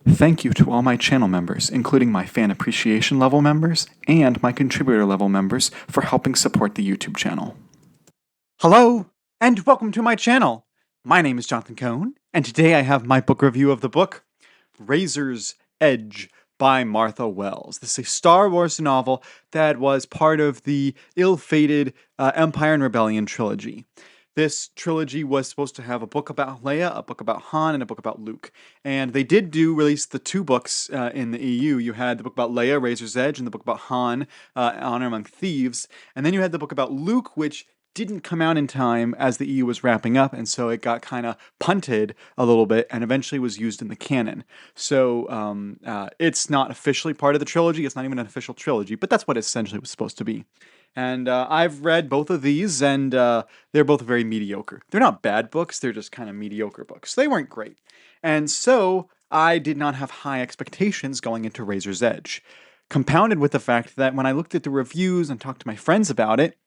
Thank you to all my channel members, including my fan appreciation level members and my contributor level members, for helping support the YouTube channel. Hello, and welcome to my channel. My name is Jonathan Cohn, and today I have my book review of the book Razor's Edge by Martha Wells. This is a Star Wars novel that was part of the ill-fated Empire and Rebellion trilogy. This trilogy was supposed to have a book about Leia, a book about Han, and a book about Luke. And they did release the two books in the EU. You had the book about Leia, Razor's Edge, and the book about Han, Honor Among Thieves. And then you had the book about Luke, which didn't come out in time as the EU was wrapping up, and so it got kind of punted a little bit and eventually was used in the canon. So it's not officially part of the trilogy. It's not even an official trilogy, but that's what it essentially was supposed to be. And I've read both of these, and they're both very mediocre. They're not bad books, they're just kind of mediocre books. They weren't great. And so I did not have high expectations going into Razor's Edge. Compounded with the fact that when I looked at the reviews and talked to my friends about it,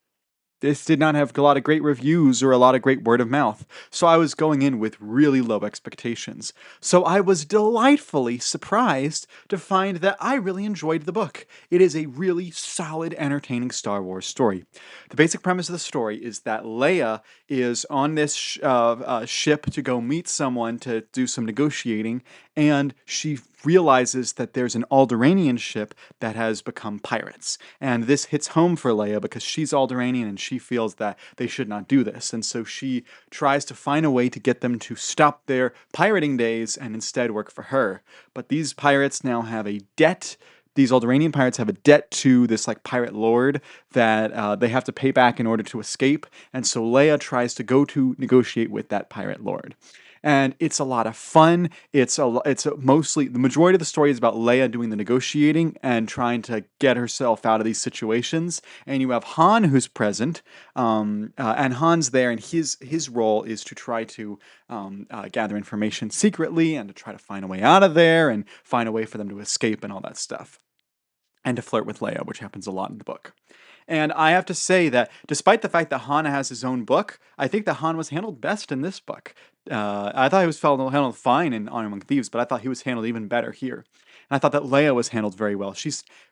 this did not have a lot of great reviews or a lot of great word of mouth, so I was going in with really low expectations. So I was delightfully surprised to find that I really enjoyed the book. It is a really solid, entertaining Star Wars story. The basic premise of the story is that Leia is on this ship to go meet someone to do some negotiating, and she realizes that there's an Alderaanian ship that has become pirates. And this hits home for Leia because she's Alderaanian and she feels that they should not do this. And so she tries to find a way to get them to stop their pirating days and instead work for her. But these pirates now have a debt. These Alderaanian pirates have a debt to this pirate lord that they have to pay back in order to escape. And so Leia tries to go to negotiate with that pirate lord. And it's a lot of fun. Mostly the majority of the story is about Leia doing the negotiating and trying to get herself out of these situations. And you have Han who's present, and Han's there, and his role is to try to gather information secretly and to try to find a way out of there and find a way for them to escape and all that stuff. And to flirt with Leia, which happens a lot in the book. And I have to say that despite the fact that Han has his own book, I think that Han was handled best in this book. I thought he was handled fine in Honor Among Thieves, but I thought he was handled even better here. And I thought that Leia was handled very well.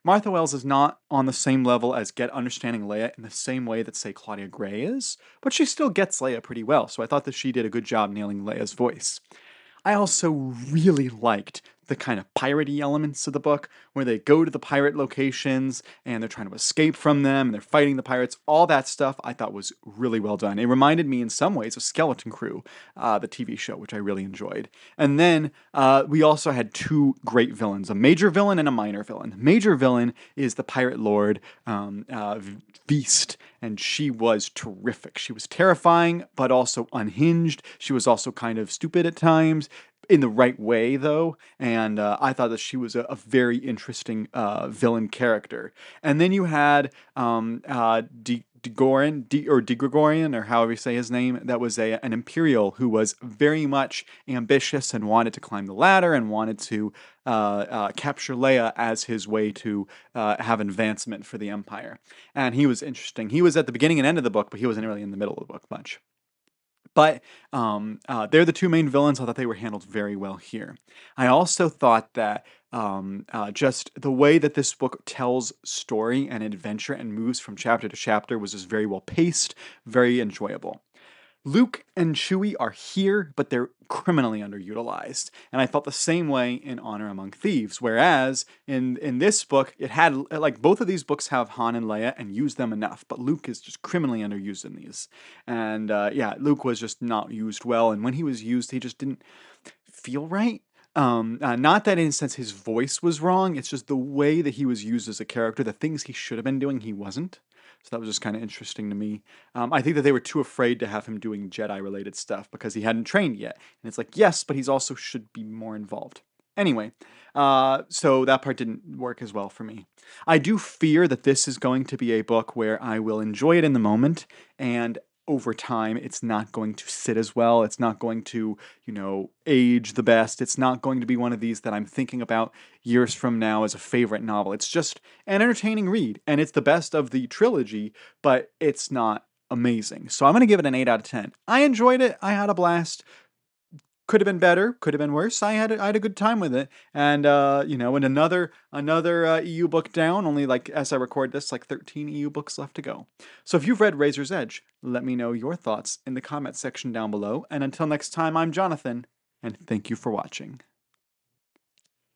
Martha Wells is not on the same level as understanding Leia in the same way that, say, Claudia Gray is, but she still gets Leia pretty well, so I thought that she did a good job nailing Leia's voice. I also really liked the kind of piratey elements of the book, where they go to the pirate locations and they're trying to escape from them and they're fighting the pirates. All that stuff I thought was really well done. It reminded me in some ways of Skeleton Crew, the TV show, which I really enjoyed. And then we also had two great villains, a major villain and a minor villain. The major villain is the pirate lord, Beast, and she was terrific. She was terrifying, but also unhinged. She was also kind of stupid at times, in the right way, though, and I thought that she was a very interesting villain character. And then you had Gregorian, or however you say his name, that was an Imperial who was very much ambitious and wanted to climb the ladder and wanted to capture Leia as his way to have advancement for the Empire. And he was interesting. He was at the beginning and end of the book, but he wasn't really in the middle of the book much. But they're the two main villains. I thought they were handled very well here. I also thought that just the way that this book tells story and adventure and moves from chapter to chapter was just very well paced, very enjoyable. Luke and Chewie are here, but they're criminally underutilized. And I felt the same way in Honor Among Thieves, whereas in this book, it had, both of these books have Han and Leia and use them enough, but Luke is just criminally underused in these. And Luke was just not used well, and when he was used, he just didn't feel right. Not that in a sense his voice was wrong, it's just the way that he was used as a character, the things he should have been doing, he wasn't. So that was just kind of interesting to me. I think that they were too afraid to have him doing Jedi-related stuff because he hadn't trained yet. And it's like, yes, but he's also should be more involved. Anyway, so that part didn't work as well for me. I do fear that this is going to be a book where I will enjoy it in the moment, and over time, it's not going to sit as well. It's not going to, age the best. It's not going to be one of these that I'm thinking about years from now as a favorite novel. It's just an entertaining read, and it's the best of the trilogy, but it's not amazing. So I'm going to give it an 8 out of 10. I enjoyed it. I had a blast. Could have been better, could have been worse. I had a good time with it, and and another EU book down. Only like as I record this, like 13 EU books left to go. So if you've read Razor's Edge, let me know your thoughts in the comment section down below. And until next time, I'm Jonathan, and thank you for watching.